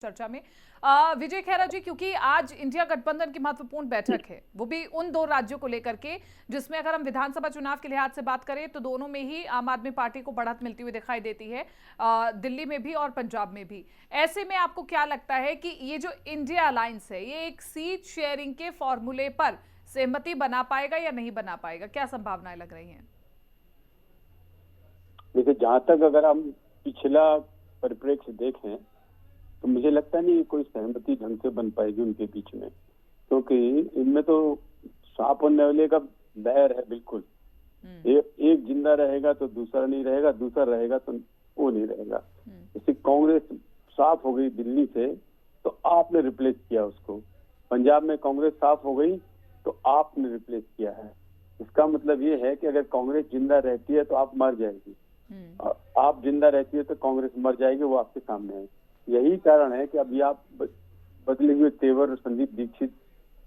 चर्चा में विजय खेरा जी, क्योंकि आज इंडिया गठबंधन की महत्वपूर्ण बैठक है, वो भी उन दो राज्यों को लेकर के जिसमें अगर हम विधानसभा चुनाव के लिहाज से बात करें तो दोनों में ही आम आदमी पार्टी को बढ़त मिलती हुई दिखाई देती है, दिल्ली में भी और पंजाब में भी। ऐसे में आपको क्या लगता है कि ये जो इंडिया अलायंस है ये एक सीट शेयरिंग के फॉर्मूले पर सहमति बना पाएगा या नहीं बना पाएगा? क्या संभावनाएं लग रही हैं? देखिए, जहां तक अगर हम पिछला परिप्रेक्ष्य देखें तो मुझे लगता नहीं कोई सहमति ढंग से बन पाएगी उनके बीच में, क्योंकि इनमें तो सांप और नेवले का बैर है बिल्कुल। एक जिंदा रहेगा तो दूसरा नहीं रहेगा, दूसरा रहेगा तो वो नहीं रहेगा। जैसे कांग्रेस साफ हो गई दिल्ली से तो आपने रिप्लेस किया उसको, पंजाब में कांग्रेस साफ हो गई तो आपने रिप्लेस किया है। इसका मतलब ये है कि अगर कांग्रेस जिंदा रहती है तो आप मर जाएगी, आप जिंदा रहती है तो कांग्रेस मर जाएगी, वो आपके सामने है। यही कारण है कि अभी आप बदले हुए तेवर संदीप दीक्षित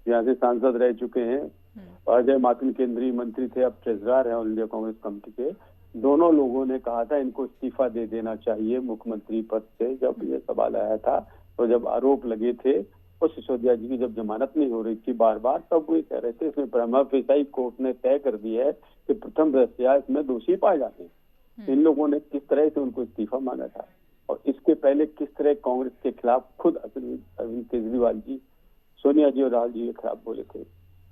यहाँ से सांसद रह चुके हैं, अजय माकन केंद्रीय मंत्री थे, अब ट्रेजरर है ऑल इंडिया कांग्रेस कमेटी के। दोनों लोगों ने कहा था इनको इस्तीफा दे देना चाहिए मुख्यमंत्री पद से। जब ये सवाल आया था तो जब आरोप लगे थे और सिसोदिया जी की जब जमानत नहीं हो रही थी बार बार, तब वो कह रहे थे इसमें प्रमा फेसाई कोर्ट ने तय कर दिया है कि प्रथम दृष्टया इसमें दोषी पाए जाते हैं। इन लोगों ने किस तरह से उनको इस्तीफा मांगा था और इसके पहले किस तरह कांग्रेस के खिलाफ खुद अरविंद केजरीवाल जी, सोनिया जी और राहुल जी के खिलाफ बोले थे।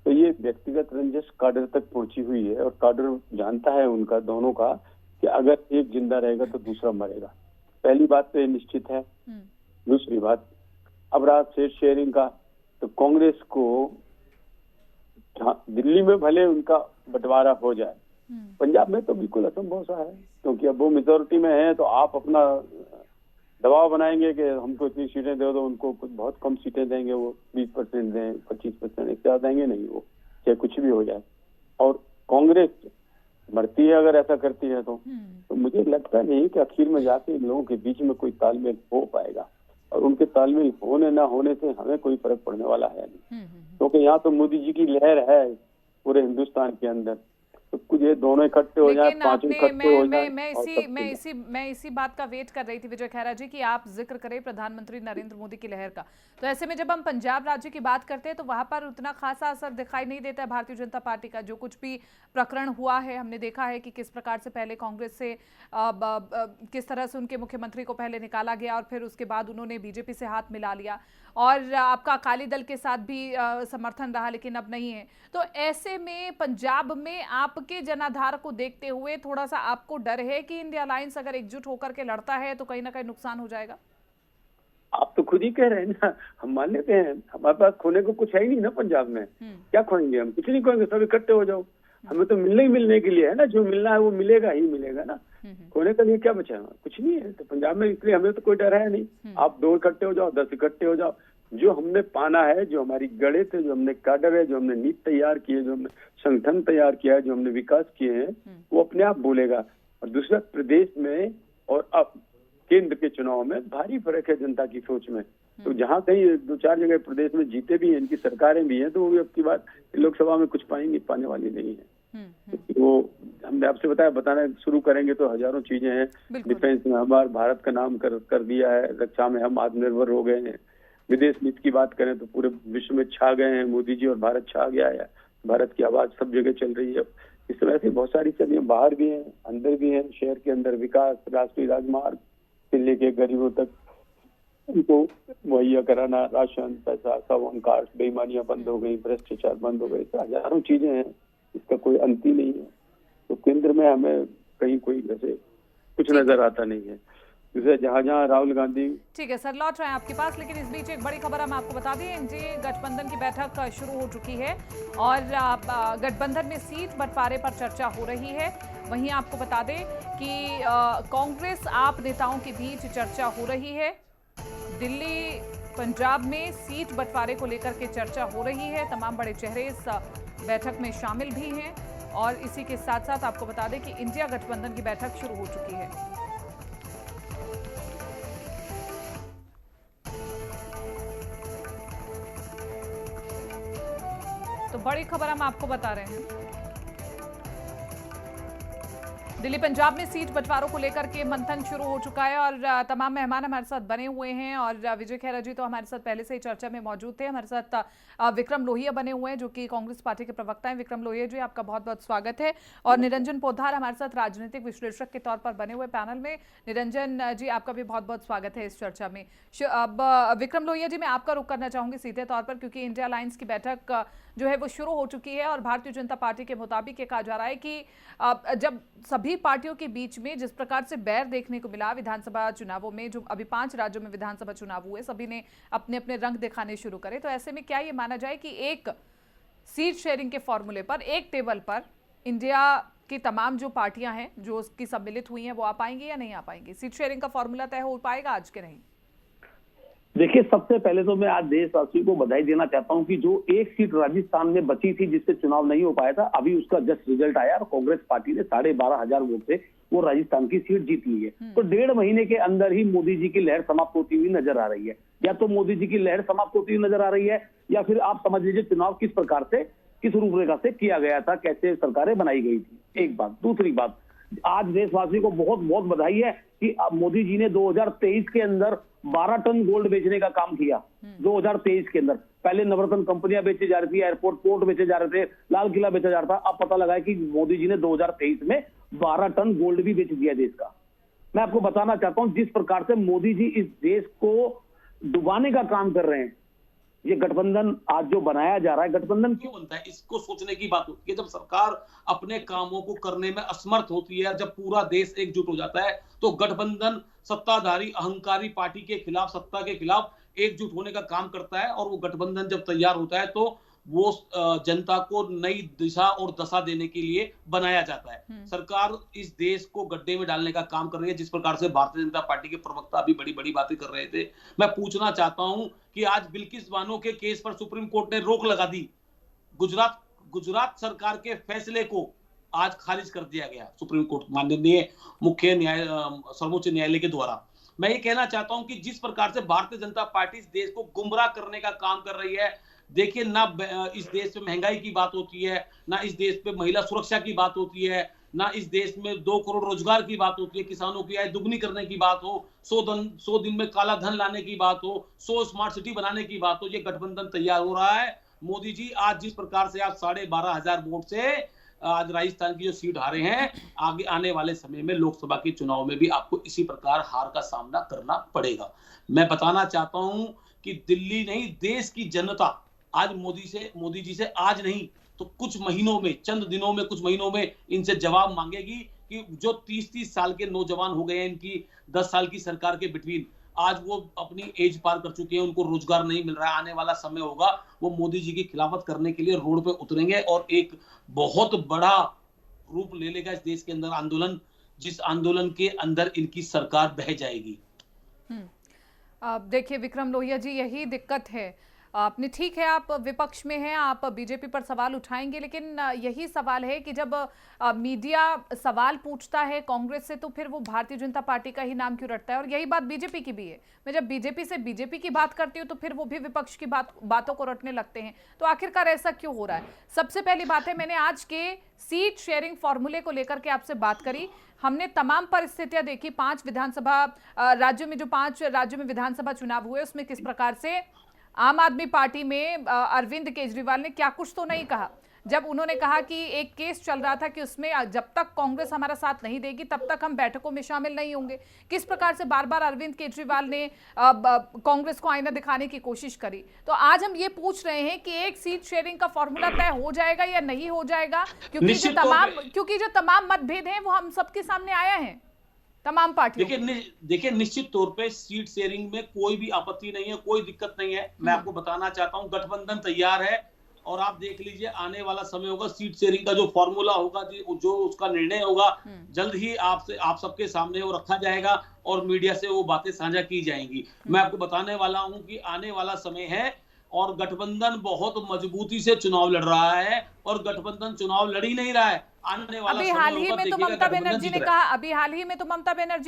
तो ये व्यक्तिगत रंजिश काडर तक पहुंची हुई है और काडर जानता है उनका दोनों का कि अगर एक जिंदा रहेगा तो दूसरा मरेगा। पहली बात तो ये निश्चित है। दूसरी बात, अब रहा सीट शेयरिंग का, तो कांग्रेस को दिल्ली में भले उनका बंटवारा हो जाए, पंजाब में तो बिल्कुल असंभव सा है, क्योंकि अब वो मेजोरिटी में है तो आप अपना दबाव बनाएंगे कि हमको इतनी सीटें दे दो, उनको कुछ बहुत कम सीटें देंगे, वो 20% दें, 25%, इससे ज्यादा देंगे नहीं वो, चाहे कुछ भी हो जाए। और कांग्रेस मरती है अगर ऐसा करती है तो मुझे लगता नहीं कि आखिर में जाके इन लोगों के बीच में कोई तालमेल हो पाएगा। और उनके तालमेल होने ना होने से हमें कोई फर्क पड़ने वाला है नहीं, क्योंकि यहाँ तो मोदी जी की लहर है पूरे हिंदुस्तान के अंदर। तो कुछ ये दोनों इकट्ठे हो जाए, पांचों इकट्ठे हो जाए। मैं इसी बात का वेट कर रही थी विजय खेरा जी कि आप जिक्र करें प्रधानमंत्री नरेंद्र मोदी की लहर का। तो ऐसे में जब हम पंजाब राज्य की बात करते हैं तो वहां पर उतना खासा असर दिखाई नहीं देता है भारतीय जनता पार्टी का। जो कुछ भी प्रकरण हुआ है हमने देखा है कि किस प्रकार से पहले कांग्रेस से किस तरह से उनके मुख्यमंत्री को पहले निकाला गया और फिर उसके बाद उन्होंने बीजेपी से हाथ मिला लिया और आपका अकाली दल के साथ भी समर्थन रहा, लेकिन अब नहीं है। तो ऐसे में पंजाब में आपके जनाधार को देखते हुए थोड़ा सा आपको डर है कि इंडिया अलायंस अगर एकजुट होकर के लड़ता है तो कहीं ना कहीं नुकसान हो जाएगा? आप तो खुद ही कह रहे हैं ना, हम मान लेते हैं हमारे पास खोने को कुछ है ही नहीं ना पंजाब में। क्या खोएंगे हम? कुछ नहीं खोएंगे, सब इकट्ठे हो जाओ। हमें तो मिलने ही मिलने के लिए है ना, जो मिलना है वो मिलेगा ही मिलेगा ना। खोने के लिए क्या बचा है? कुछ नहीं है तो पंजाब में, इसलिए हमें तो कोई डर है नहीं। आप 2 इकट्ठे हो जाओ, 10 इकट्ठे हो जाओ, जो हमने पाना है, जो हमारी गणित है, जो हमने काडर है, जो हमने नीति तैयार की है, जो हमने संगठन तैयार किया है, जो हमने विकास किए हैं, वो अपने आप बोलेगा। और दूसरा, प्रदेश में और अब केंद्र के चुनाव में भारी फर्क है जनता की सोच में। तो जहां कहीं 2-4 जगह प्रदेश में जीते भी हैं, इनकी सरकारें भी हैं, तो वो भी अब की बात लोकसभा में कुछ पाने वाली नहीं है। वो हमने आपसे बताना शुरू करेंगे तो हजारों चीजें हैं। डिफेंस में हमारे भारत का नाम कर दिया है, रक्षा में हम आत्मनिर्भर हो गए हैं। विदेश नीति की बात करें तो पूरे विश्व में छा गए हैं मोदी जी और भारत छा गया है। भारत की आवाज सब जगह चल रही है। इस तरह से बहुत सारी चीजें बाहर भी हैं, अंदर भी हैं। शहर के अंदर विकास, राष्ट्रीय राजमार्ग से लेके गरीबों तक उनको मुहैया कराना, राशन, पैसा, सावन कार्ड, बेईमानियां बंद हो गई, भ्रष्टाचार बंद हो गए, हजारों चीजें हैं, इसका कोई अंत ही नहीं है। तो केंद्र में हमें कहीं कोई वैसे कुछ नजर आता नहीं है। जहां जहां राहुल गांधी। ठीक है सर, लौट रहे हैं आपके पास, लेकिन इस बीच एक बड़ी खबर हम आपको बता दें। एनडीए गठबंधन की बैठक शुरू हो चुकी है और गठबंधन में सीट बंटवारे पर चर्चा हो रही है। वहीं आपको बता दें कि कांग्रेस आप नेताओं के बीच चर्चा हो रही है। दिल्ली, पंजाब में सीट बंटवारे को लेकर के चर्चा हो रही है। तमाम बड़े चेहरे इस बैठक में शामिल भी हैं और इसी के साथ साथ आपको बता दें कि इंडिया गठबंधन की बैठक शुरू हो चुकी है। तो बड़ी खबर हम आपको बता रहे हैं। दिल्ली पंजाब में सीट बंटवारों को लेकर के मंथन शुरू हो चुका है और तमाम मेहमान हमारे साथ बने हुए हैं और विजय खेरा जी तो हमारे साथ पहले से ही चर्चा में मौजूद थे। हमारे साथ विक्रम लोहिया बने हुए हैं जो कि कांग्रेस पार्टी के प्रवक्ता हैं। विक्रम लोहिया जी, आपका बहुत बहुत स्वागत है। और निरंजन पोद्दार हमारे साथ राजनीतिक विश्लेषक के तौर पर बने हुए पैनल में। निरंजन जी, आपका भी बहुत बहुत स्वागत है इस चर्चा में। अब विक्रम लोहिया जी, मैं आपका रुख करना चाहूंगी सीधे तौर पर, क्योंकि इंडिया अलायंस की बैठक जो है वो शुरू हो चुकी है और भारतीय जनता पार्टी के मुताबिक ये कहा जा रहा है कि जब सभी पार्टियों के बीच में जिस प्रकार से बैर देखने को मिला विधानसभा चुनावों में, जो अभी 5 राज्यों में विधानसभा चुनाव हुए, सभी ने अपने अपने रंग दिखाने शुरू करे, तो ऐसे में क्या ये माना जाए कि एक सीट शेयरिंग के फॉर्मूले पर एक टेबल पर इंडिया की तमाम जो पार्टियां हैं जो उसकी सम्मिलित हुई हैं वो आ पाएंगी या नहीं आ पाएंगी? सीट शेयरिंग का फॉर्मूला तय हो पाएगा आज के नहीं? देखिए, सबसे पहले तो मैं आज देशवासियों को बधाई देना चाहता हूं कि जो एक सीट राजस्थान में बची थी जिससे चुनाव नहीं हो पाया था, अभी उसका जस्ट रिजल्ट आया और कांग्रेस पार्टी ने 12,500 वोट से वो राजस्थान की सीट जीत ली है। तो 1.5 महीने के अंदर ही मोदी जी की लहर समाप्त होती हुई नजर आ रही है। या तो मोदी जी की लहर समाप्त होती हुई नजर आ रही है या फिर आप समझ लीजिए चुनाव किस प्रकार से, किस रूपरेखा से किया गया था, कैसे सरकारें बनाई गई थी। एक बात। दूसरी बात, आज देशवासियों को बहुत बहुत बधाई है कि मोदी जी ने 2023 के अंदर 12 टन गोल्ड बेचने का काम किया। 2023 के अंदर पहले नवरत्न कंपनियां बेची जा रही थी, एयरपोर्ट पोर्ट बेचे जा रहे थे, लाल किला बेचा जा रहा था। अब पता लगा है कि मोदी जी ने 2023 में 12 टन गोल्ड भी बेच दिया देश का। मैं आपको बताना चाहता हूं जिस प्रकार से मोदी जी इस देश को डुबाने का काम कर रहे हैं, ये गठबंधन आज जो बनाया जा रहा है, गठबंधन क्यों बनता है, इसको सोचने की बात होती है। जब सरकार अपने कामों को करने में असमर्थ होती है, जब पूरा देश एकजुट हो जाता है, तो गठबंधन सत्ताधारी अहंकारी पार्टी के खिलाफ, सत्ता के खिलाफ एकजुट होने का काम करता है। और वो गठबंधन जब तैयार होता है तो वो जनता को नई दिशा और दशा देने के लिए बनाया जाता है। सरकार इस देश को गड्ढे में डालने का काम कर रही है। जिस प्रकार से भारतीय जनता पार्टी के प्रवक्ता भी बड़ी बड़ी बातें कर रहे थे, मैं पूछना चाहता हूं कि आज बिल्किस बानो के केस पर सुप्रीम कोर्ट ने रोक लगा दी। गुजरात सरकार के फैसले को आज खारिज कर दिया गया सुप्रीम कोर्ट, माननीय मुख्य न्याय सर्वोच्च न्यायालय के द्वारा। मैं ये कहना चाहता हूं कि जिस प्रकार से भारतीय जनता पार्टी इस देश को गुमराह करने का काम कर रही है, देखिए ना इस देश पे महंगाई की बात होती है, ना इस देश पे महिला सुरक्षा की बात होती है, ना इस देश में 2 करोड़ रोजगार की बात होती है, किसानों की आय दुगनी करने की बात हो, 100 दिन में काला धन लाने की बात हो, 100 स्मार्ट सिटी बनाने की बात हो। ये गठबंधन तैयार हो रहा है। मोदी जी आज जिस प्रकार से आप 12,500 वोट से आज राजस्थान की जो सीट हारे हैं, आगे आने वाले समय में लोकसभा के चुनाव में भी आपको इसी प्रकार हार का सामना करना पड़ेगा। मैं बताना चाहता हूं कि दिल्ली नहीं, देश की जनता आज मोदी जी से आज नहीं तो कुछ महीनों में, चंद दिनों में, कुछ महीनों में इनसे जवाब मांगेगी कि जो 30-30 साल के नौजवान हो गए हैं इनकी 10 साल की सरकार के बिटवीन, आज वो अपनी एज पार कर चुके हैं, उनको रोजगार नहीं मिल रहा है। आने वाला समय होगा वो मोदी जी की खिलाफत करने के लिए रोड पे उतरेंगे और एक बहुत बड़ा रूप ले लेगा इस देश के अंदर आंदोलन, जिस आंदोलन के अंदर इनकी सरकार बह जाएगी। देखिए विक्रम लोहिया जी, यही दिक्कत है। आपने, ठीक है आप विपक्ष में हैं, आप बीजेपी पर सवाल उठाएंगे, लेकिन यही सवाल है कि जब मीडिया सवाल पूछता है कांग्रेस से तो फिर वो भारतीय जनता पार्टी का ही नाम क्यों रटता है? और यही बात बीजेपी की भी है। मैं जब बीजेपी की बात करती हूँ तो फिर वो भी विपक्ष की बातों को रटने लगते हैं। तो आखिरकार ऐसा क्यों हो रहा है? सबसे पहली बात है, मैंने आज के सीट शेयरिंग फॉर्मूले को लेकर के आपसे बात करी। हमने तमाम परिस्थितियां देखी, 5 विधानसभा राज्यों में, जो 5 राज्यों में विधानसभा चुनाव हुए उसमें किस प्रकार से आम आदमी पार्टी में अरविंद केजरीवाल ने क्या कुछ तो नहीं कहा। जब उन्होंने कहा कि एक केस चल रहा था कि उसमें जब तक कांग्रेस हमारा साथ नहीं देगी तब तक हम बैठकों में शामिल नहीं होंगे, किस प्रकार से बार बार अरविंद केजरीवाल ने कांग्रेस को आईना दिखाने की कोशिश करी। तो आज हम ये पूछ रहे हैं कि एक सीट शेयरिंग का फॉर्मूला तय हो जाएगा या नहीं हो जाएगा, क्योंकि जो तमाम मतभेद हैं वो हम सबके सामने आया है तमाम पार्टियों। देखिए निश्चित तौर पे सीट शेयरिंग में कोई भी आपत्ति नहीं है, कोई दिक्कत नहीं है। मैं आपको बताना चाहता हूं गठबंधन तैयार है और आप देख लीजिए आने वाला समय होगा, सीट शेयरिंग का जो फॉर्मूला होगा, जो उसका निर्णय होगा, जल्द ही आप सबके सामने वो रखा जाएगा और मीडिया से वो बातें साझा की जाएंगी। मैं आपको बताने वाला हूं कि आने वाला समय है और गठबंधन बहुत मजबूती से चुनाव लड़ रहा है और गठबंधन चुनाव लड़ ही नहीं रहा है। आने वाला अभी हाल ही में तो ममता बनर्जी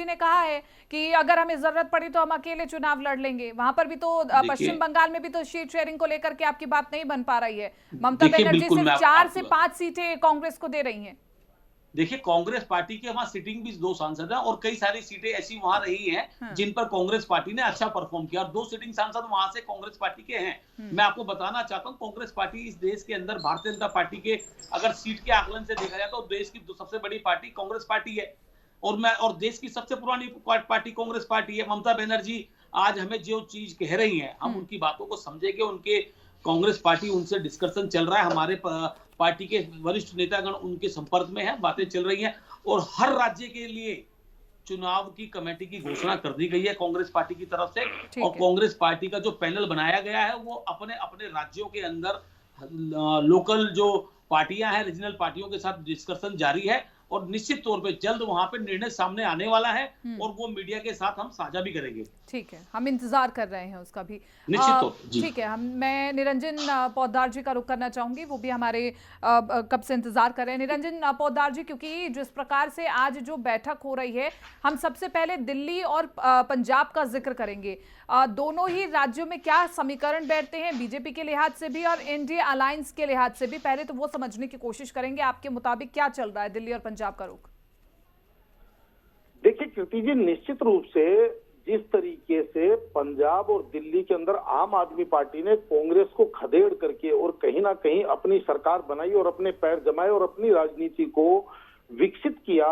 ने कहा है कि अगर हमें जरूरत पड़ी तो हम अकेले चुनाव लड़ लेंगे। वहां पर भी तो पश्चिम बंगाल में भी तो सीट शेयरिंग को लेकर के आपकी बात नहीं बन पा रही है। ममता बनर्जी सिर्फ 4 से 5 सीटें कांग्रेस को दे रही हैं। देखिए, कांग्रेस पार्टी के वहां सिटिंग भी 2 सांसद हैं और कई सारी सीटें ऐसी वहां रही हैं जिन पर कांग्रेस पार्टी ने अच्छा परफॉर्म किया और 2 सिटिंग सांसद वहां से कांग्रेस पार्टी के हैं। मैं आपको बताना चाहता हूं, कांग्रेस पार्टी इस देश के अंदर भारतीय जनता पार्टी के अगर सीट के आकलन से देखा जाए तो देश की सबसे बड़ी पार्टी कांग्रेस पार्टी है और देश की सबसे पुरानी पार्टी कांग्रेस पार्टी है। ममता बनर्जी आज हमें जो चीज कह रही हैं, हम उनकी बातों को समझेंगे। उनके कांग्रेस पार्टी, उनसे डिस्कशन चल रहा है, हमारे पार्टी के वरिष्ठ नेतागण उनके संपर्क में हैं, बातें चल रही हैं और हर राज्य के लिए चुनाव की कमेटी की घोषणा कर दी गई है कांग्रेस पार्टी की तरफ से। और कांग्रेस पार्टी का जो पैनल बनाया गया है वो अपने अपने राज्यों के अंदर लोकल जो पार्टियां हैं, रीजनल पार्टियों के साथ डिस्कशन जारी है और निश्चित तौर पे जल्द वहां पे निर्णय सामने आने वाला है और वो मीडिया के साथ हम साझा भी करेंगे। ठीक है, हम इंतजार कर रहे हैं उसका भी निश्चित तौर पे। ठीक है, मैं निरंजन पोद्दार जी का रुख करना चाहूंगी, वो भी हमारे कब से इंतजार कर रहे हैं। निरंजन पोद्दार जी, क्योंकि जिस प्रकार से आज जो बैठक हो रही है, हम सबसे पहले दिल्ली और पंजाब का जिक्र करेंगे। दोनों ही राज्यों में क्या समीकरण बैठते हैं बीजेपी के लिहाज से भी और एनडीए अलायंस के लिहाज से भी, पहले तो वो समझने की कोशिश करेंगे। आपके मुताबिक क्या चल रहा है दिल्ली और पंजाब का रुख? देखिए कीर्ति जी, निश्चित रूप से जिस तरीके से पंजाब और दिल्ली के अंदर आम आदमी पार्टी ने कांग्रेस को खदेड़ करके और कहीं ना कहीं अपनी सरकार बनाई और अपने पैर जमाए और अपनी राजनीति को विकसित किया,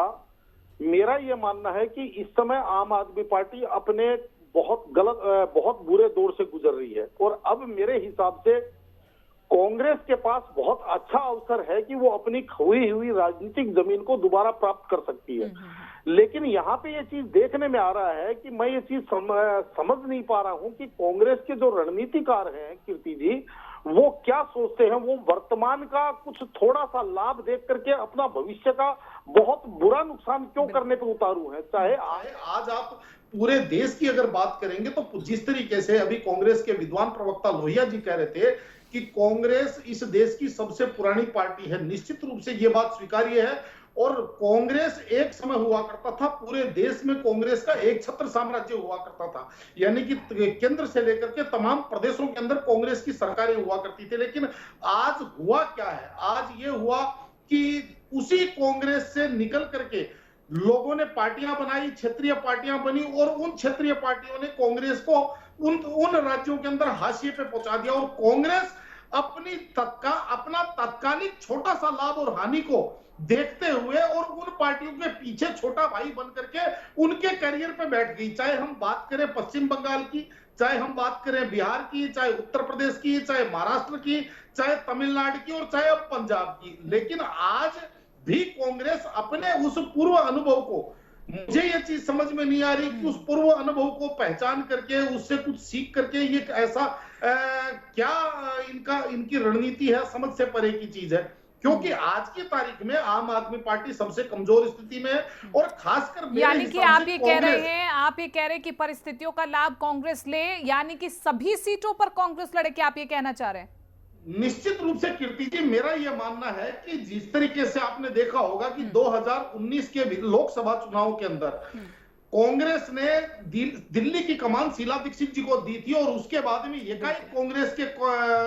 मेरा यह मानना है कि इस समय आम आदमी पार्टी अपने बहुत बुरे दौर से गुजर रही है और अब मेरे हिसाब से कांग्रेस के पास बहुत अच्छा अवसर है कि वो अपनी खोई हुई राजनीतिक जमीन को दोबारा प्राप्त कर सकती है। लेकिन यहाँ पे ये चीज देखने में आ रहा है कि मैं ये चीज समझ नहीं पा रहा हूँ कि कांग्रेस के जो रणनीतिकार हैं कीर्ति जी, वो क्या सोचते हैं। वो वर्तमान का कुछ थोड़ा सा लाभ देख करके अपना भविष्य का बहुत बुरा नुकसान क्यों करने पे उतारू है। चाहे आज आप पूरे देश की अगर बात करेंगे तो जिस तरीके से अभी कांग्रेस के विद्वान प्रवक्ता लोहिया जी कह रहे थे कि कांग्रेस इस देश की सबसे पुरानी पार्टी है, निश्चित रूप से ये बात स्वीकार्य है। और कांग्रेस एक समय हुआ करता था, पूरे देश में कांग्रेस का एक छत्र साम्राज्य हुआ करता था, यानी कि केंद्र से लेकर के तमाम प्रदेशों के अंदर कांग्रेस की सरकारें हुआ करती थी। लेकिन आज हुआ क्या है? आज ये हुआ कि उसी कांग्रेस से निकल करके लोगों ने पार्टियां बनाई, क्षेत्रीय पार्टियां बनी और उन क्षेत्रीय पार्टियों ने कांग्रेस को उन राज्यों के अंदर हाशिए पे पहुंचा दिया और कांग्रेस अपना तत्कालिक छोटा सा लाभ और हानि को देखते हुए और उन पार्टियों के पीछे छोटा भाई बन करके उनके करियर पे बैठ गई। चाहे हम बात करें पश्चिम बंगाल की, चाहे हम बात करें बिहार की, चाहे उत्तर प्रदेश की, चाहे महाराष्ट्र की, चाहे तमिलनाडु की और चाहे अब पंजाब की। लेकिन आज भी कांग्रेस अपने उस पूर्व अनुभव को, मुझे ये चीज समझ में नहीं आ रही कि उस पूर्व अनुभव को पहचान करके उससे कुछ सीख करके ये ऐसा क्या इनकी रणनीति है, समझ से परे की चीज है। क्योंकि आज की तारीख में आम आदमी पार्टी सबसे कमजोर स्थिति में है और खासकर यानी कि आप ये कह रहे हैं कि परिस्थितियों का लाभ कांग्रेस ले, यानी कि सभी सीटों पर कांग्रेस लड़े, क्या आप ये कहना चाह रहे हैं? निश्चित रूप से कीर्ति जी, मेरा यह मानना है कि जिस तरीके से आपने देखा होगा कि 2019 के लोकसभा चुनाव के अंदर कांग्रेस ने दिल्ली की कमान शीला दीक्षित जी को दी थी और उसके बाद में एकाएक कांग्रेस के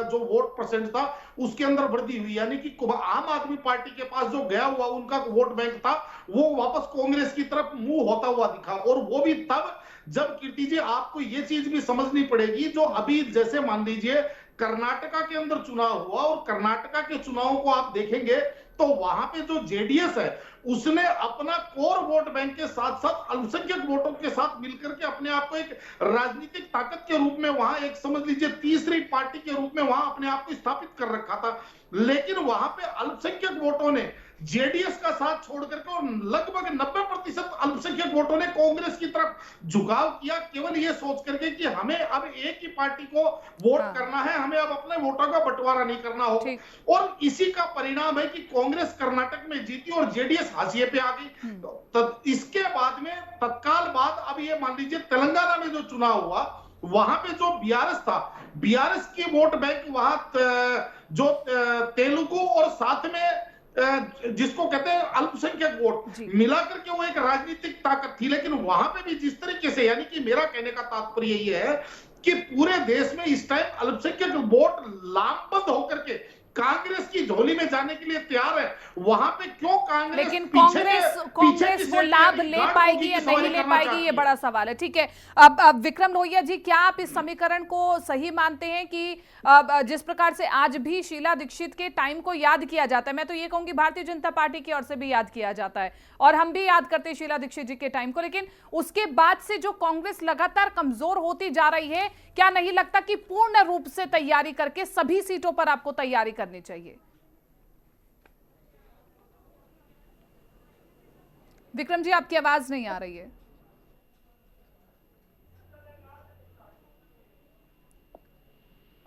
जो वोट परसेंट था उसके अंदर वृद्धि हुई, यानी कि आम आदमी पार्टी के पास जो गया हुआ उनका वोट बैंक था वो वापस कांग्रेस की तरफ मुंह होता हुआ दिखा। और वो भी तब जब कीर्ति जी आपको ये चीज भी समझनी पड़ेगी, जो अभी जैसे मान लीजिए कर्नाटका के अंदर चुनाव हुआ और कर्नाटका के चुनावों को आप देखेंगे तो वहां पे जो जेडीएस है उसने अपना कोर वोट बैंक के साथ साथ अल्पसंख्यक वोटों के साथ मिलकर के अपने आप को एक राजनीतिक ताकत के रूप में वहां एक समझ लीजिए तीसरी पार्टी के रूप में वहां अपने आप को स्थापित कर रखा था। लेकिन वहां पे अल्पसंख्यक वोटों ने जेडीएस का साथ छोड़ करके और लगभग 90% अल्पसंख्यक वोटों ने कांग्रेस की तरफ झुकाव किया, केवल ये सोच करके कि हमें अब एक ही पार्टी को वोट करना है, हमें अब अपने वोटों का बंटवारा नहीं करना होगा। और इसी का परिणाम है कि कांग्रेस कर्नाटक में जीती और जेडीएस हाशिए पे आ गई। तो इसके बाद में तत्काल बाद अब ये मान लीजिए तेलंगाना में जो चुनाव हुआ वहां पे जो बीआरएस था, बीआरएस की वोट बैंक वहां जो तेलुगु और साथ में जिसको कहते हैं अल्पसंख्यक वोट मिला करके वो एक राजनीतिक ताकत थी। लेकिन वहां पे भी जिस तरीके से, यानी कि मेरा कहने का तात्पर्य ये है कि पूरे देश में इस टाइम अल्पसंख्यक वोट लामबंद होकर के कांग्रेस की झोली में जाने के लिए तैयार है, वहां पे क्यों कांग्रेस लेकिन पीछे कांग्रेस की वो सीट लाभ यानी ले गार्ड पाएगी बोगी या की नहीं सवारी ले करना पाएगी, चाहती ये है। बड़ा सवाल है। ठीक है, अब विक्रम लोहिया जी, क्या आप इस समीकरण को सही मानते हैं कि जिस प्रकार से आज भी शीला दीक्षित के टाइम को याद किया जाता है, मैं तो ये कहूंगी भारतीय जनता पार्टी की ओर से भी याद किया जाता है और हम भी याद करते हैं शीला दीक्षित जी के टाइम को, लेकिन उसके बाद से जो कांग्रेस लगातार कमजोर होती जा रही है, क्या नहीं लगता कि पूर्ण रूप से तैयारी करके सभी सीटों पर आपको तैयारी करनी चाहिए? विक्रम जी, आपकी आवाज नहीं आ रही है।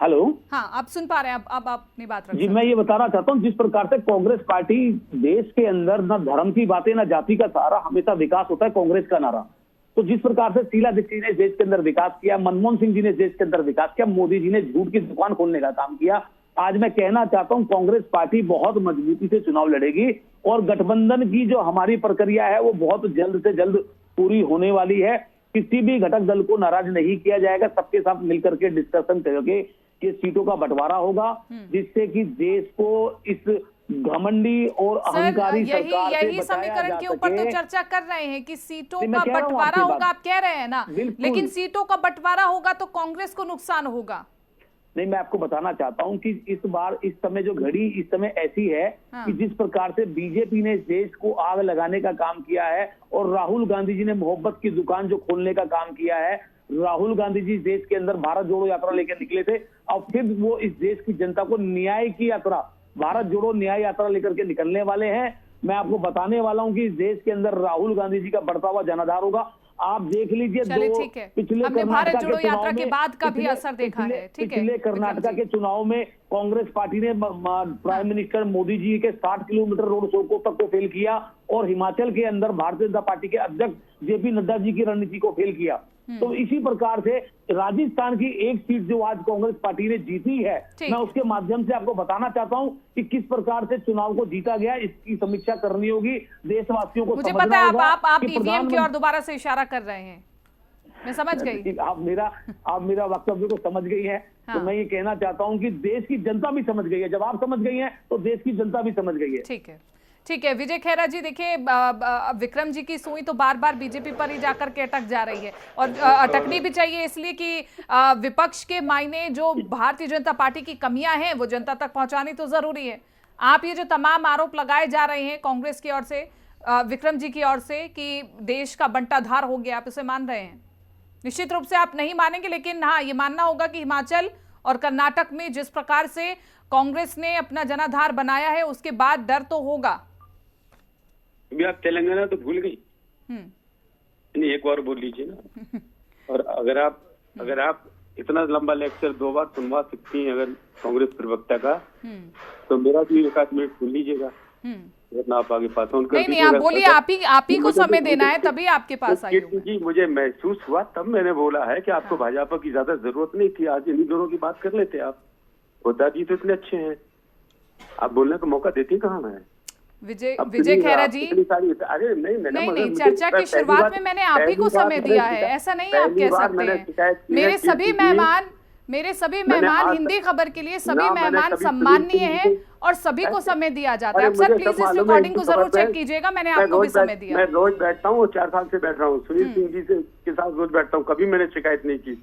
हेलो, हाँ, आप सुन पा रहे हैं, अब आप अपनी बात रख जी सकते मैं हैं। ये बताना चाहता हूँ, जिस प्रकार से कांग्रेस पार्टी देश के अंदर न धर्म की बातें न जाति का सहारा, हमेशा विकास होता है कांग्रेस का नारा। तो जिस प्रकार से शीला दीक्षित ने देश के अंदर विकास किया, मनमोहन सिंह जी ने देश के अंदर विकास किया, मोदी जी ने झूठ की दुकान खोलने का काम किया, आज मैं कहना चाहता हूं कांग्रेस पार्टी बहुत मजबूती से चुनाव लड़ेगी और गठबंधन की जो हमारी प्रक्रिया है वो बहुत जल्द से जल्द पूरी होने वाली है। किसी भी घटक दल को नाराज नहीं किया जाएगा, सबके साथ मिलकर के डिस्कशन करके ये सीटों का बंटवारा होगा, जिससे कि देश को इस घमंडी और सर, अहंकारी यही सरकार से यही बचाया समीकरण जा के ऊपर तो सके। चर्चा कर रहे हैं कि सीटों नहीं, मैं का कह रहा हूं बंटवारा आपकी होगा, बात। आप कह रहे हैं ना, बिल्कुल। लेकिन सीटों का बंटवारा होगा तो कांग्रेस को नुकसान होगा। नहीं, मैं आपको बताना चाहता हूं कि इस बार इस समय जो घड़ी इस समय ऐसी है कि जिस प्रकार से बीजेपी ने इस देश को आग लगाने का काम किया है और राहुल गांधी जी ने मोहब्बत की दुकान जो खोलने का काम किया है, राहुल गांधी जी देश के अंदर भारत जोड़ो यात्रा लेकर निकले थे और फिर वो इस देश की जनता को न्याय की यात्रा, भारत जोड़ो न्याय यात्रा लेकर के निकलने वाले हैं। मैं आपको बताने वाला हूं कि इस देश के अंदर राहुल गांधी जी का बढ़ता हुआ जनाधार होगा। आप देख लीजिए, चलिए, दो ठीक है, पिछले हमने भारत कर्नाटका जोड़ो के यात्रा चुनाव के में बाद का भी पिछले- असर देखा है। ठीक है, पिछले विक्रम कर्नाटका जी। के चुनाव में कांग्रेस पार्टी ने प्राइम मिनिस्टर मोदी जी के 60 किलोमीटर रोड शो को तक को फेल किया और हिमाचल के अंदर भारतीय जनता पार्टी के अध्यक्ष जेपी नड्डा जी की रणनीति को फेल किया। तो इसी प्रकार से राजस्थान की एक सीट जो आज कांग्रेस पार्टी ने जीती है, मैं उसके माध्यम से आपको बताना चाहता हूं कि किस प्रकार से चुनाव को जीता गया, इसकी समीक्षा करनी होगी, देशवासियों को मुझे समझना पता है होगा आप कि ईवीएम की ओर दोबारा से इशारा कर रहे हैं, मैं समझ गई। आप मेरा वक्तव्य को समझ गई है। तो मैं ये कहना चाहता हूं कि देश की जनता भी समझ गई है, जब आप समझ गई हैं तो देश की जनता भी समझ गई है। ठीक है, ठीक है विजय खेरा जी, देखिए विक्रम जी की सुई तो बार बार बीजेपी पर ही जाकर के अटक जा रही है और अटकनी भी चाहिए, इसलिए कि विपक्ष के मायने जो भारतीय जनता पार्टी की कमियां हैं वो जनता तक पहुंचानी तो जरूरी है। आप ये जो तमाम आरोप लगाए जा रहे हैं कांग्रेस की ओर से, विक्रम जी की ओर से, कि देश का बंटाधार हो गया, आप इसे मान रहे हैं? निश्चित रूप से आप नहीं मानेंगे, लेकिन हाँ, ये मानना होगा कि हिमाचल और कर्नाटक में जिस प्रकार से कांग्रेस ने अपना जनाधार बनाया है उसके बाद डर तो होगा। अभी आप तेलंगाना तो भूल गई, नहीं एक बार बोल लीजिए ना। और अगर आप इतना लंबा लेक्चर 2 बार सुनवा सकती हैं अगर कांग्रेस प्रवक्ता का, तो मेरा भी 1 मिनट सुन लीजिएगा, वरना आप आगे पास ऑन कर नहीं, आप बोलिए, आप ही को समय देना है, तभी आपके पास आई हूं। जी मुझे महसूस हुआ, तब मैंने बोला है कि आपको भाजपा की ज्यादा जरूरत नहीं थी, आज इन्हीं दोनों की बात कर लेते आप। होता जी तो इतने अच्छे हैं, आप बोलने का मौका देती कहाँ है? विजय खेरा जी, अरे नहीं, चर्चा की शुरुआत में मैंने आप ही को समय दिया है, ऐसा नहीं आप कह सकते हैं। मेरे सभी मेहमान हिंदी खबर के लिए सभी मेहमान सम्माननीय हैं और सभी को समय दिया जाता है। सर प्लीज इस रिकॉर्डिंग को जरूर चेक कीजिएगा, मैंने आपको भी समय दिया। मैं रोज बैठता हूँ, 4 साल से बैठ रहा हूँ, सुनील सिंह जी के साथ रोज बैठता हूँ, कभी मैंने शिकायत नहीं की।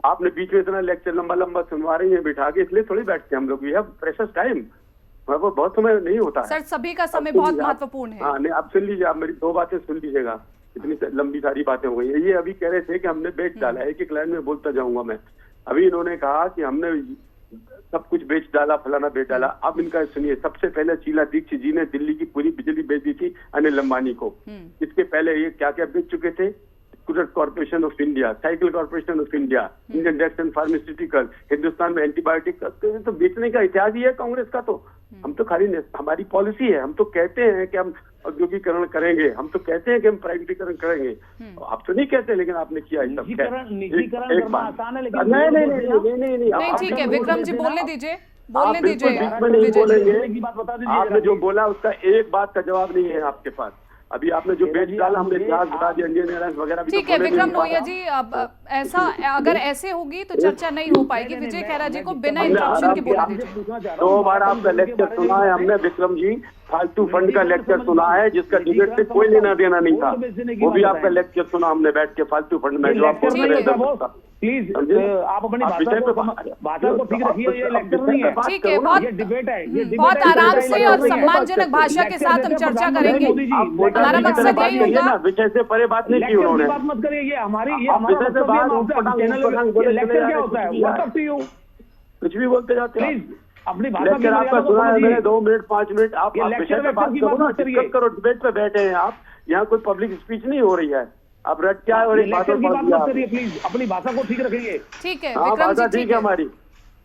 आपने बीच में इतना लेक्चर लंबा सुनवा रही है बिठा के, इसलिए थोड़ी बैठते हैं हम लोग। वी हैव प्रेशियस टाइम, वो बहुत समय नहीं होता है। सर सभी का समय बहुत महत्वपूर्ण है। हाँ नहीं, आप सुन लीजिए, आप मेरी 2 बातें सुन लीजिएगा, इतनी लंबी सारी बातें हो गई। ये अभी कह रहे थे कि हमने बेच डाला है, एक लाइन में बोलता जाऊंगा मैं। अभी इन्होंने कहा कि हमने सब कुछ बेच डाला, फलाना बेच डाला। अब इनका सुनिए, सबसे पहले शीला दीक्षित जी ने दिल्ली की पूरी बिजली बेच दी थी अनिल अंबानी को। इसके पहले ये क्या क्या बेच चुके थे? Scooter corporation of India, cycle corporation of India, Indian drugs and pharmaceutical, Hindustan में एंटीबायोटिक, तो बेचने का इतिहास ही है कांग्रेस का। तो हम तो खाली हमारी पॉलिसी है, हम तो कहते हैं कि हम औद्योगिकरण करेंगे, हम तो कहते हैं कि हम प्राइवेटीकरण करेंगे। आप तो नहीं कहते, लेकिन आपने किया सब। निजीकरण करना आसान है, लेकिन नहीं, ठीक है विक्रम जी, बोलने दीजिए, बोलने दीजिए। आपने जो बोला उसका एक बात का जवाब नहीं है आपके पास। अभी आपने जो बेच डाला हमने इतिहास बता दिया, इंडियन एयरलाइंस वगैरह भी ठीक है विक्रम लोहिया जी, अब ऐसा अगर ऐसे होगी तो चर्चा नहीं हो पाएगी। विजय खैरा जी को बिना इंटरप्शन के बोलने दीजिए। 2 बार आपका लेक्चर सुना है हमने विक्रम जी, फालतू फंड का लेक्चर सुना है जिसका डिबेट से कोई लेना देना नहीं था, वो भी आपका लेक्चर सुना हमने बैठ के फालतू फंड में जो आप बोल रहे हैं। प्लीज आप अपनी भाषा को ठीक रखिए, ये लेक्चर नहीं है, ठीक है, बहुत डिबेट है, बहुत आराम से और सम्मानजनक भाषा के साथ हम चर्चा करेंगे। हमारा मकसद यही होगा, विषय से परे बात नहीं की उन्होंने। बात मत करिए, ये हमारी लेक्चर क्या होता है, व्हाट अप टू यू, कुछ भी बोलते जाते हैं। अपनी भाषा लेक्चर आपका सुना है मैंने 2 मिनट 5 मिनट, आप विषय पे बात करो ना, दिक्कत करो, डिबेट पे बैठे हैं आप, यहाँ कोई पब्लिक स्पीच नहीं हो रही है, आप रट क्या है और एक बात करिए प्लीज, अपनी भाषा को ठीक रखिए। ठीक है हाँ भाषा ठीक है, हमारी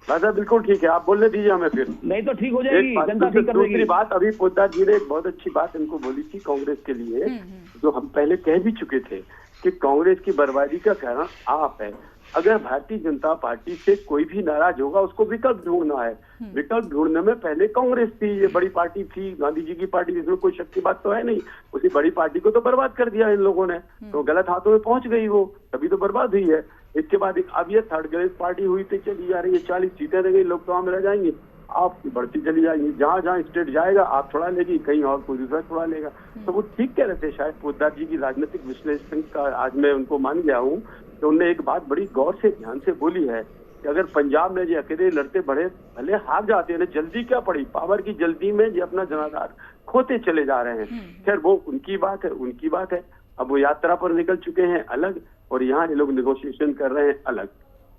भाषा बिल्कुल ठीक है, आप बोलने दीजिए हमें, फिर नहीं तो ठीक हो जाएगी, जनता ठीक कर देगी। दूसरी बात, अभी पोद्दार जी ने एक बहुत अच्छी बात इनको बोली थी कांग्रेस के लिए, जो हम पहले कह भी चुके थे कि कांग्रेस की बर्बादी का कारण आप है। अगर भारतीय जनता पार्टी से कोई भी नाराज होगा उसको विकल्प ढूंढना है, विकल्प ढूंढने में पहले कांग्रेस थी, ये बड़ी पार्टी थी, गांधी जी की पार्टी, जिसमें कोई शक की बात तो है नहीं, उसी बड़ी पार्टी को तो बर्बाद कर दिया इन लोगों ने, तो गलत हाथों में पहुंच गई वो, तभी तो बर्बाद हुई है। इसके बाद अब ये थर्ड ग्रेड पार्टी हुई तो चली जा रही है, 40 सीटें रह गई, लोग तो में रह जाएंगे, आप बढ़ती चली जाएंगी, जहां जहां स्टेट जाएगा आप छुड़ा लेगी, कहीं और कोई दूसरा छुड़ा लेगा। तो वो ठीक कह रहे थे शायद पोद्दार जी की राजनीतिक विश्लेषण का, आज मैं उनको मान गया हूँ, तो उन्होंने एक बात बड़ी गौर से ध्यान से बोली है कि अगर पंजाब में जो अकेले लड़ते बढ़े भले हार जाते हैं, जल्दी क्या पड़ी, पावर की जल्दी में जो अपना जनाधार खोते चले जा रहे हैं। खैर वो उनकी बात है, उनकी बात है, अब वो यात्रा पर निकल चुके हैं अलग, और यहाँ ये लोग निगोशिएशन कर रहे हैं अलग।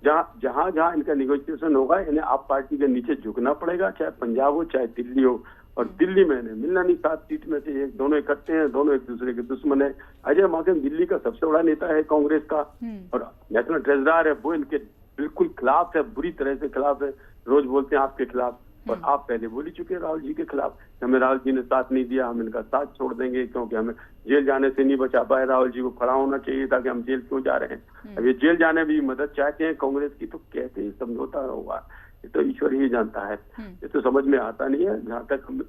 जहाँ जहाँ इनका निगोशिएशन होगा इन्हें आप पार्टी के नीचे झुकना पड़ेगा, चाहे पंजाब हो चाहे दिल्ली हो, और दिल्ली में इन्हें मिलना नहीं 7 सीट में से, एक दोनों इकट्ठे हैं, दोनों एक दूसरे के दुश्मन है। अजय माकन दिल्ली का सबसे बड़ा नेता है कांग्रेस का, और नेशनल ट्रेजरर है, वो इनके बिल्कुल खिलाफ है, बुरी तरह से खिलाफ है, रोज बोलते हैं आपके खिलाफ, और आप पहले बोल ही चुके हैं राहुल जी के खिलाफ, हमें राहुल जी ने साथ नहीं दिया, हम इनका साथ छोड़ देंगे, क्योंकि हमें जेल जाने से नहीं बचा पाए, राहुल जी को खड़ा होना चाहिए था कि हम जेल क्यों जा रहे हैं। अब ये जेल जाने भी मदद चाहते हैं कांग्रेस की, तो कैसे ही समझौता होगा, ये तो ईश्वर ही जानता है, ये तो समझ में आता नहीं है। जहाँ तक हम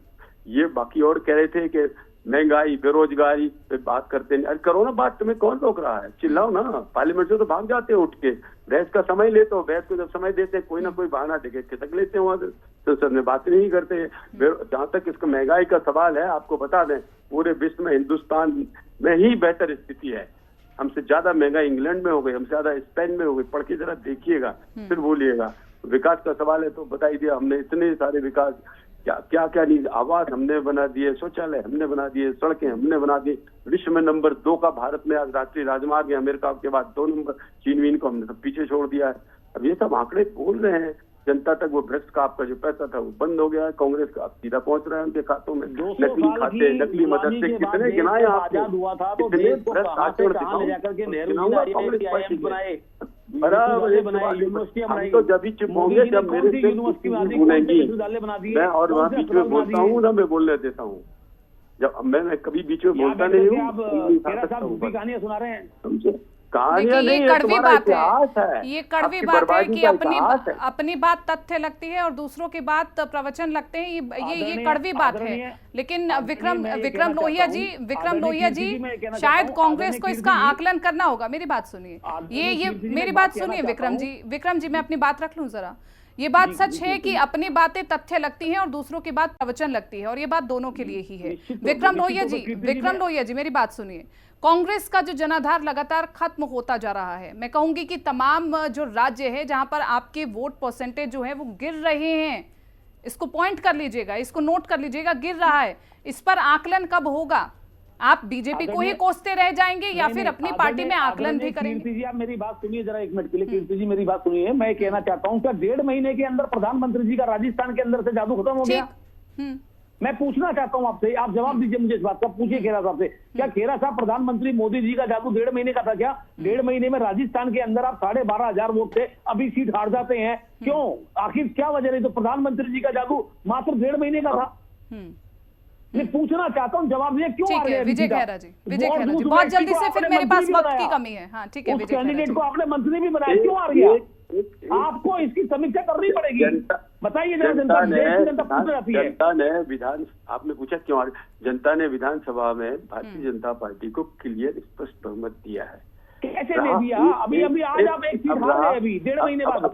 ये बाकी और कह रहे थे कि महंगाई बेरोजगारी पे बात करते हैं, अरे करो ना बात, तुम्हें कौन रोक रहा है, चिल्लाओ ना, पार्लियामेंट से तो भाग जाते हो उठ के, बहस का समय लेते हो, बहस को जब समय देते हैं कोई ना कोई बहाना देके खिसक लेते हैं, वहां संसद में बात नहीं करते। जहाँ तक इसका महंगाई का सवाल है, आपको बता दें पूरे विश्व में हिंदुस्तान में ही बेहतर स्थिति है, हमसे ज्यादा महंगाई इंग्लैंड में हो गई, हमसे ज्यादा स्पेन में हो गई, पढ़ के जरा देखिएगा फिर बोलिएगा। विकास का सवाल है तो बताई दिया हमने, इतने सारे विकास, क्या क्या नहीं, आवास हमने बना दिए, शौचालय हमने बना दिए, सड़कें हमने बना दी, विश्व में नंबर 2 का भारत में आज राष्ट्रीय राजमार्ग है, अमेरिका के बाद 2 नंबर, चीन वीन को हमने सब पीछे छोड़ दिया है। अब ये सब आंकड़े बोल रहे हैं, जनता तक वो भ्रष्ट का आपका जो पैसा था वो बंद हो गया है, कांग्रेस का अब सीधा पहुंच रहा है उनके खातों में, नकली खाते, नकली मदद से कितने गिनाए आपने, कितने भ्रष्ट आचरण हम तो जब भी चुप होंगे जब मेरे से भूलेंगी, मैं और वहाँ बीच में बोलता हूँ ना, मैं बोलने देता हूँ, जब मैं कभी बीच में बोलता नहीं हूँ, कहानियां सुना रहे हैं, समझे, कहानियां नहीं, ये कड़वी बात है, ये कड़वी बात है कि अपनी बात तथ्य लगती है और दूसरों की बात प्रवचन लगते हैं, ये कड़वी बात है। लेकिन विक्रम लोहिया जी शायद कांग्रेस को इसका आकलन करना होगा। मेरी बात सुनिए, ये मेरी बात सुनिए विक्रम जी, मैं अपनी बात रख लूं जरा। ये बात सच है कि अपनी बातें तथ्य लगती हैं और दूसरों की बात प्रवचन लगती है, और ये बात दोनों के लिए ही है। विक्रम लोहिया जी मेरी बात सुनिए, कांग्रेस का जो जनाधार लगातार खत्म होता जा रहा है, मैं कहूंगी कि तमाम जो राज्य है जहां पर आपके वोट परसेंटेज जो है वो गिर रहे हैं, इसको पॉइंट कर लीजिएगा, इसको नोट कर लीजिएगा, गिर रहा है, इस पर आकलन कब होगा? आप बीजेपी को ही कोसते रह जाएंगे या फिर अपनी पार्टी में आकलन भी करेंगे? कीर्ति जी आप मेरी बात सुनिए जरा 1 मिनट के लिए, कीर्ति जी मेरी बात सुनिए, मैं कहना चाहता हूँ क्या 1.5 महीने के अंदर प्रधानमंत्री जी का राजस्थान के अंदर से जादू खत्म हो गया? मैं पूछना चाहता हूं आपसे, आप जवाब दीजिए मुझे इस बात का, पूछिए खेरा साहब से, क्या खेरा साहब प्रधानमंत्री मोदी जी का जादू 1.5 महीने का था क्या? 1.5 महीने में राजस्थान के अंदर आप 12,500 वोट थे, अभी सीट हार जाते हैं, क्यों? आखिर क्या वजह रही? तो प्रधानमंत्री जी का जादू मात्र 1.5 महीने का था। मैं पूछना चाहता हूँ, जवाब दिए क्यों आ गए? विजय खैरा जी बहुत जल्दी से, फिर मेरे पास वक्त की कमी है। हाँ ठीक है, कैंडिडेट को आपने मंत्री भी बनाया, क्यों आ गया? आपको इसकी समीक्षा करनी पड़ेगी। बताइए जरा, जनता पूछ जाती है। जनता ने आपने पूछा क्यों, जनता ने विधानसभा में भारतीय जनता पार्टी को क्लियर स्पष्ट बहुमत दिया है। कैसे दे दिया? अभी आज आप एक सीट हार गए, अभी 1.5 महीने बाद।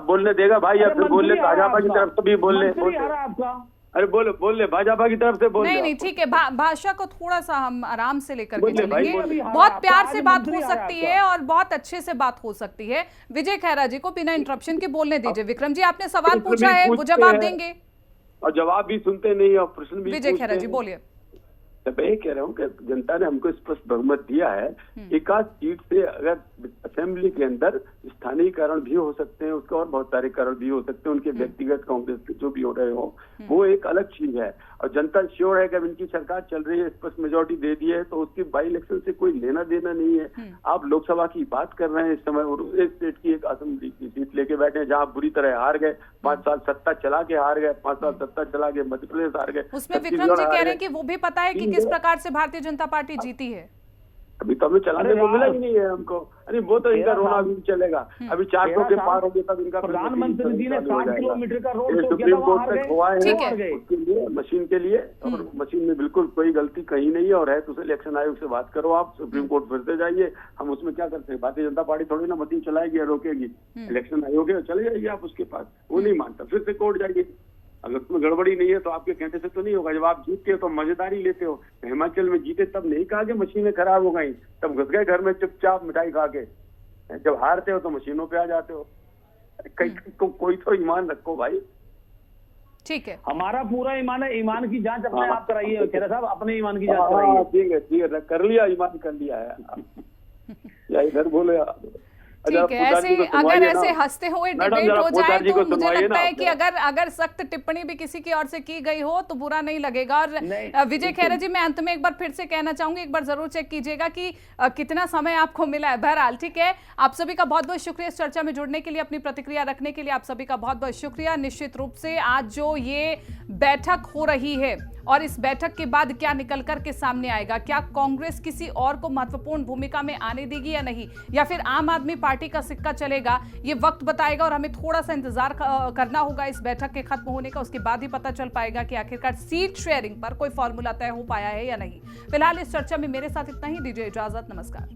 बोलने देगा भाई, या फिर बोलने भाजपा की तरफ से भी बोलने आपका। अरे बोल ले भाजपा की तरफ से बोल। नहीं ठीक है, भाषा को थोड़ा सा हम आराम से लेकर के चलेंगे। हाँ, बहुत प्यार से बात हो सकती है और बहुत अच्छे से बात हो सकती है। विजय खैरा जी को बिना इंटरप्शन के बोलने दीजिए। विक्रम जी, आपने सवाल पूछा है, वो जवाब देंगे और जवाब भी सुनते नहीं और प्रश्न भी। विजय खैरा जी बोलिए। मैं ये कह रहा हूँ कि जनता ने हमको स्पष्ट बहुमत दिया है। एकाध सीट से अगर असेंबली के अंदर स्थानीय कारण भी हो सकते हैं, उसका और बहुत सारे कारण भी हो सकते हैं, उनके व्यक्तिगत कांग्रेस के जो भी हो रहे हो, वो एक अलग चीज है। और जनता श्योर है कि अब इनकी सरकार चल रही है, स्पष्ट मेजोरिटी दे दी है, तो उसकी बाई इलेक्शन से कोई लेना देना नहीं है। आप लोकसभा की बात कर रहे हैं इस समय, और एक स्टेट की एक असेंबली की सीट लेके बैठे हैं जहाँ बुरी तरह हार गए, 5 साल सत्ता चला के हार गए, 5 साल सत्ता चला के मध्य प्रदेश हार गए। उसमें विक्रम जी कह रहे हैं कि वो भी पता है कि किस प्रकार से भारतीय जनता पार्टी जीती है। अभी तो हमें चलाने को मिला ही नहीं है हमको। अरे वो तो इनका रोना भी चलेगा। अभी 400 के पार हो गया तब इनका प्रधानमंत्री जी ने 60 किलोमीटर का रोड शो सुप्रीम कोर्ट तक खुआए ठीक है। हैं उसके लिए, मशीन के लिए, और मशीन में बिल्कुल कोई गलती कहीं नहीं है। और है तो इलेक्शन आयोग से बात करो, आप सुप्रीम कोर्ट फिर से जाइए, हम उसमें क्या करते हैं। भारतीय जनता पार्टी थोड़ी ना मशीन चलाएगी या रोकेगी। इलेक्शन आयोग है, चले जाइए आप उसके पास, वो नहीं मानता फिर से कोर्ट जाइए। अगर उसमें गड़बड़ी नहीं है तो आपके कहने से तो नहीं होगा। जब आप जीतते हो तो मजेदारी लेते हो। हिमाचल में जीते तब नहीं कहा कि मशीनें खराब हो गई, तब घुस गए घर में चुपचाप मिठाई खा के। जब हारते हो तो मशीनों पे आ जाते हो। कोई तो ईमान रखो भाई। ठीक है, हमारा पूरा ईमान है। ईमान की जांच अपने आप कराइए खेरा साहब, अपने ईमान की जांच कराइए। ठीक है, कर लिया, ईमान कर लिया है। या इधर बोले ठीक है। ऐसे अगर ऐसे हंसते हुए डिबेट हो जाए तो मुझे लगता है कि अगर सख्त टिप्पणी भी किसी की ओर से की गई हो तो बुरा नहीं लगेगा। और विजय खैरा जी, मैं अंत में एक बार फिर से कहना चाहूंगी, एक बार जरूर चेक कीजिएगा कि कितना समय आपको मिला है। बहरहाल ठीक है, आप सभी का बहुत बहुत शुक्रिया इस चर्चा में जुड़ने के लिए, अपनी प्रतिक्रिया रखने के लिए आप सभी का बहुत बहुत शुक्रिया। निश्चित रूप से आज जो ये बैठक हो रही है और इस बैठक के बाद क्या निकल कर के सामने आएगा, क्या कांग्रेस किसी और को महत्वपूर्ण भूमिका में आने देगी या नहीं, या फिर आम आदमी पार्टी का सिक्का चलेगा, ये वक्त बताएगा। और हमें थोड़ा सा इंतजार करना होगा इस बैठक के खत्म होने का, उसके बाद ही पता चल पाएगा कि आखिरकार सीट शेयरिंग पर कोई फॉर्मूला तय हो पाया है या नहीं। फिलहाल इस चर्चा में मेरे साथ इतना ही। दीजिए इजाजत, नमस्कार।